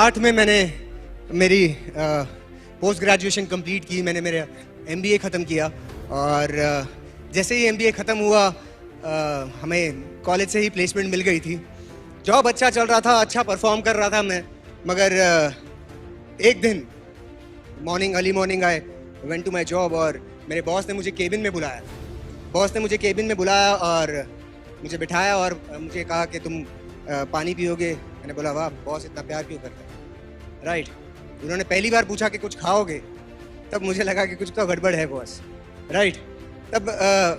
2008 में मैंने मेरी पोस्ट ग्रेजुएशन कंप्लीट की। मैंने मेरा एमबीए ख़त्म किया और जैसे ही एमबीए ख़त्म हुआ हमें कॉलेज से ही प्लेसमेंट मिल गई थी। जॉब अच्छा चल रहा था, अच्छा परफॉर्म कर रहा था मैं, मगर एक दिन early morning I went to my job और मेरे बॉस ने मुझे केबिन में बुलाया। और मुझे बिठाया और मुझे कहा कि तुम पानी पियोगे। मैंने बोला वाह बॉस इतना प्यार क्यों करता है, राइट। उन्होंने पहली बार पूछा कि कुछ खाओगे, तब मुझे लगा कि कुछ तो गड़बड़ है बॉस, राइट। तब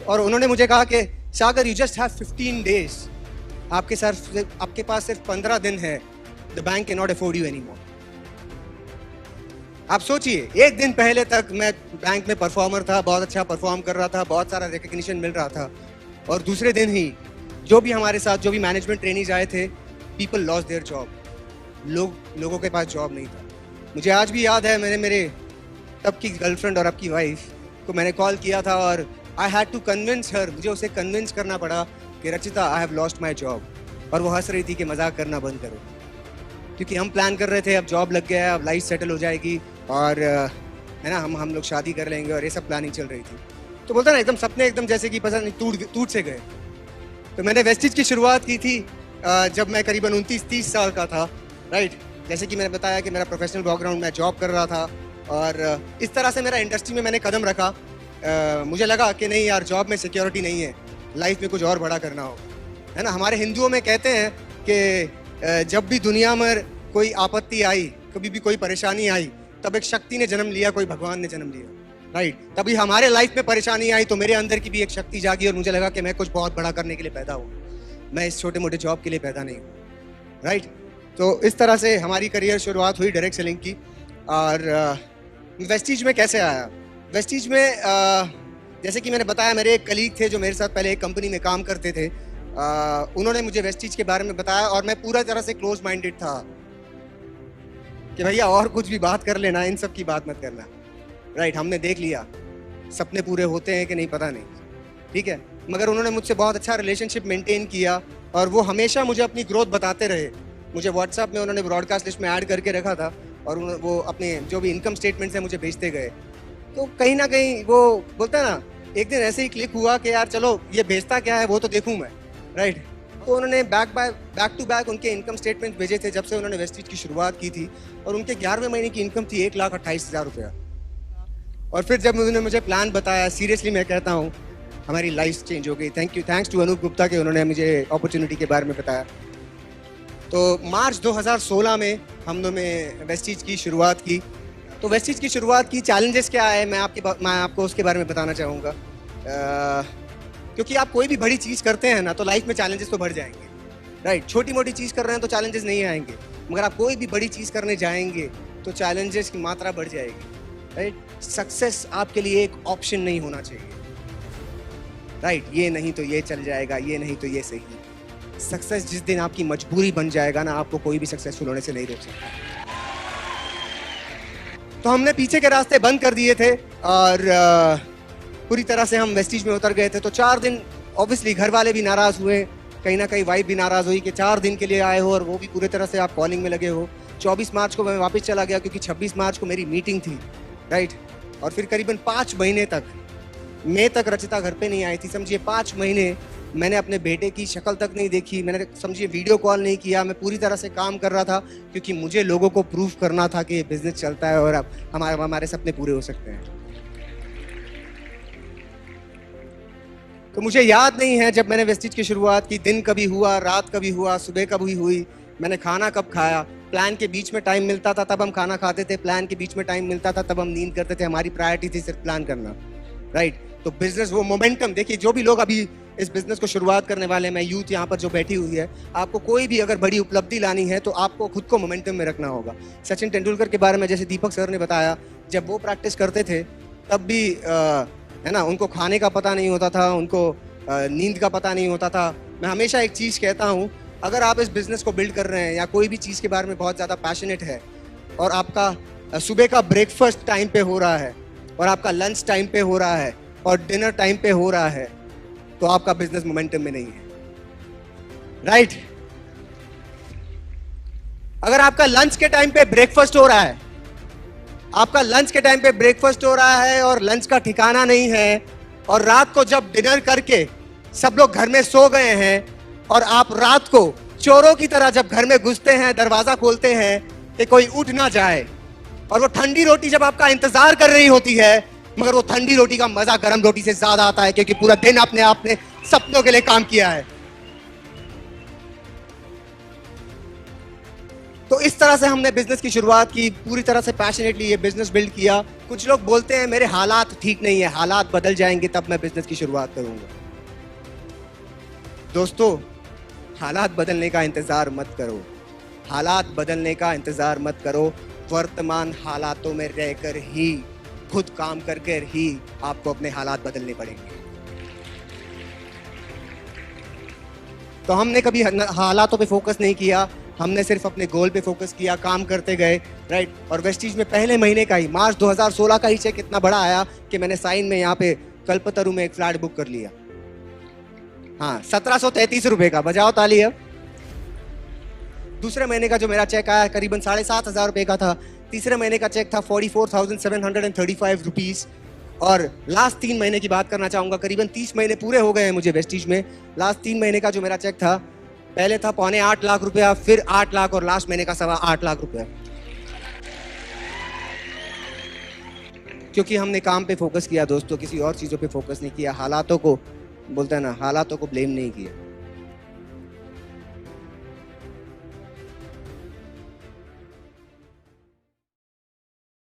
और उन्होंने मुझे कहा कि सागर यू जस्ट हैव 15 डेज, आपके पास सिर्फ 15 दिन है, the bank can not afford you any more. आप सोचिए, एक दिन पहले तक मैं बैंक में परफॉर्मर था, बहुत अच्छा परफॉर्म कर रहा था, बहुत सारा रिकग्निशन मिल रहा था, और दूसरे दिन ही जो भी मैनेजमेंट ट्रेनीज आए थे, पीपल लॉस देयर जॉब। लोगों के पास जॉब नहीं था। मुझे आज भी याद है, मैंने मेरे तब की गर्लफ्रेंड और अब की वाइफ को मैंने कॉल किया था और I had to convince her, मुझे उसे कन्विंस करना पड़ा कि Rachita I have lost my job. और वो हंस रही थी कि मजाक करना बंद करो, क्योंकि हम प्लान कर रहे थे अब जॉब लग गया है, अब लाइफ सेटल हो जाएगी और है ना, हम लोग शादी कर लेंगे, और ये सब प्लानिंग चल रही थी। तो बोलता ना एकदम सपने एकदम जैसे कि पता नहीं टूट से गए। तो मैंने वेस्टिज की शुरुआत की थी जब मैं करीबन 29-30 साल का था, राइट। जैसे कि मैंने बताया कि मेरा प्रोफेशनल बैकग्राउंड, मैं जॉब कर रहा था और इस तरह से मेरा इंडस्ट्री में मैंने कदम रखा। मुझे लगा कि नहीं यार, जॉब में सिक्योरिटी नहीं है, लाइफ में कुछ और बड़ा करना होगा, है ना। हमारे हिंदुओं में कहते हैं कि जब भी दुनिया में कोई आपत्ति आई, कभी भी कोई परेशानी आई, तब एक शक्ति ने जन्म लिया, कोई भगवान ने जन्म लिया, राइट। तभी हमारे लाइफ में परेशानी आई तो मेरे अंदर की भी एक शक्ति जागी और मुझे लगा कि मैं कुछ बहुत बड़ा करने के लिए पैदा हूँ, मैं इस छोटे मोटे जॉब के लिए पैदा नहीं हूँ, राइट। तो इस तरह से हमारी करियर शुरुआत हुई डायरेक्ट सेलिंग की। और वेस्टीज में कैसे आया? वेस्टीज में जैसे कि मैंने बताया, मेरे एक कलीग थे जो मेरे साथ पहले एक कंपनी में काम करते थे। उन्होंने मुझे वेस्टीज के बारे में बताया और मैं पूरा तरह से क्लोज माइंडेड था कि भैया और कुछ भी बात कर लेना, इन सब की बात मत करना, राइट। हमने देख लिया सपने पूरे होते हैं कि नहीं पता नहीं, ठीक है। मगर उन्होंने मुझसे बहुत अच्छा रिलेशनशिप मेंटेन किया और वो हमेशा मुझे अपनी ग्रोथ बताते रहे। मुझे व्हाट्सएप में उन्होंने ब्रॉडकास्ट लिस्ट में ऐड करके रखा था और वो अपने जो भी इनकम स्टेटमेंट्स हैं मुझे भेजते गए। तो कहीं ना कहीं वो बोलता है ना, एक दिन ऐसे ही क्लिक हुआ कि यार चलो ये भेजता क्या है वो तो देखूँ मैं, राइट। तो उन्होंने बैक टू बैक उनके इनकम स्टेटमेंट भेजे थे जब से उन्होंने वेस्टीज की शुरुआत की थी, और उनके 11वें महीने की इनकम थी 1,28,000 रुपया। और फिर जब उन्होंने मुझे प्लान बताया, सीरियसली मैं कहता हूँ हमारी लाइफ चेंज हो गई। थैंक्स टू अनूप गुप्ता के, उन्होंने मुझे अपॉर्चुनिटी के बारे में बताया। तो मार्च 2016 में हमने वेस्टीज की शुरुआत की। तो वेस्टीज की शुरुआत की चैलेंजेस क्या है, मैं आपको उसके बारे में बताना चाहूँगा। क्योंकि आप कोई भी बड़ी चीज़ करते हैं ना, तो लाइफ में चैलेंजेस तो बढ़ जाएंगे, राइट। छोटी मोटी चीज़ कर रहे हैं तो चैलेंजेस नहीं आएंगे, मगर आप कोई भी बड़ी चीज़ करने जाएंगे तो चैलेंजेस की मात्रा बढ़ जाएगी, राइट। सक्सेस आपके लिए एक ऑप्शन नहीं होना चाहिए, राइट। ये नहीं तो ये चल जाएगा, ये नहीं तो ये सही। सक्सेस जिस दिन आपकी मजबूरी बन जाएगा ना, आपको कोई भी सक्सेसफुल होने से नहीं रोक सकता। तो हमने पीछे के रास्ते बंद कर दिए थे और पूरी तरह से हम वेस्टीज में उतर गए थे। तो 4 दिन ऑब्वियसली घर वाले भी नाराज हुए, कहीं ना कहीं वाइफ भी नाराज हुई कि 4 दिन के लिए आए हो और वो भी पूरी तरह से आप कॉलिंग में लगे हो। 24 मार्च को मैं वापस चला गया क्योंकि 26 मार्च को मेरी मीटिंग थी, राइट। और फिर करीबन 5 महीने तक, मई तक रचिता घर पे नहीं आई थी। समझिए 5 महीने मैंने अपने बेटे की शक्ल तक नहीं देखी, मैंने समझिए वीडियो कॉल नहीं किया। मैं पूरी तरह से काम कर रहा था क्योंकि मुझे लोगों को प्रूफ करना था कि ये बिजनेस चलता है और अब हमारे सपने पूरे हो सकते हैं। तो मुझे याद नहीं है जब मैंने वेस्टीज की शुरुआत की, दिन कभी हुआ, रात कभी हुआ, सुबह कभी हुई, मैंने खाना कब खाया। प्लान के बीच में टाइम मिलता था तब हम खाना खाते थे, प्लान के बीच में टाइम मिलता था तब हम नींद करते थे। हमारी प्रायोरिटी थी सिर्फ प्लान करना, राइट। तो बिजनेस वो मोमेंटम देखिए, जो भी लोग अभी इस बिजनेस को शुरुआत करने वाले हैं, मैं यूथ यहाँ पर जो बैठी हुई है, आपको कोई भी अगर बड़ी उपलब्धि लानी है तो आपको खुद को मोमेंटम में रखना होगा। सचिन तेंदुलकर के बारे में जैसे दीपक सर ने बताया, जब वो प्रैक्टिस करते थे तब भी है ना, उनको खाने का पता नहीं होता था, उनको नींद का पता नहीं होता था। मैं हमेशा एक चीज़ कहता हूँ, अगर आप इस बिजनेस को बिल्ड कर रहे हैं या कोई भी चीज़ के बारे में बहुत ज़्यादा पैशनेट है और आपका सुबह का ब्रेकफास्ट टाइम पे हो रहा है और आपका लंच टाइम पे हो रहा है और डिनर टाइम पे हो रहा है, तो आपका बिजनेस मोमेंटम में नहीं है, राइट। अगर आपका लंच के टाइम पे ब्रेकफास्ट हो रहा है, आपका लंच के टाइम पे ब्रेकफास्ट हो रहा है और लंच का ठिकाना नहीं है, और रात को जब डिनर करके सब लोग घर में सो गए हैं और आप रात को चोरों की तरह जब घर में घुसते हैं, दरवाजा खोलते हैं कि कोई उठ ना जाए, और वो ठंडी रोटी जब आपका इंतजार कर रही होती है, मगर वो ठंडी रोटी का मजा गर्म रोटी से ज्यादा आता है, क्योंकि पूरा दिन आपने सपनों के लिए काम किया है। तो इस तरह से हमने बिजनेस की शुरुआत की, पूरी तरह से पैशनेटली ये बिजनेस बिल्ड किया। कुछ लोग बोलते हैं मेरे हालात ठीक नहीं है, हालात बदल जाएंगे तब मैं बिजनेस की शुरुआत करूंगा। दोस्तों, हालात बदलने का इंतजार मत करो, हालात बदलने का इंतजार मत करो। वर्तमान हालातों में रहकर ही, खुद काम करके ही आपको अपने हालात बदलने पड़ेंगे। तो हमने कभी हालातों पे फोकस नहीं किया, हमने सिर्फ अपने गोल पे फोकस किया, काम करते गए, राइट। और वेस्टीज में पहले महीने का ही, मार्च 2016 का ही चेक इतना बड़ा आया कि मैंने साइन में यहाँ पे कल्पतरु में एक फ्लैट बुक कर लिया। हाँ, 1733 रुपए का, बजाओ ताली अब। दूसरे महीने का जो मेरा चेक आया करीबन 7,500 रुपए का था। तीसरे महीने का चेक था 44,735 रुपीज। और लास्ट 3 महीने की बात करना चाहूंगा, करीबन 30 महीने पूरे हो गए हैं मुझे वेस्टीज में। लास्ट 3 महीने का जो मेरा चेक था, पहले था 8.25 लाख रुपया, फिर 8 लाख, और लास्ट महीने का 8.25 लाख रुपया। क्योंकि हमने काम पे फोकस किया दोस्तों, किसी और चीजों पे फोकस नहीं किया, हालातों को, बोलते हैं ना, हालातों को ब्लेम नहीं किया।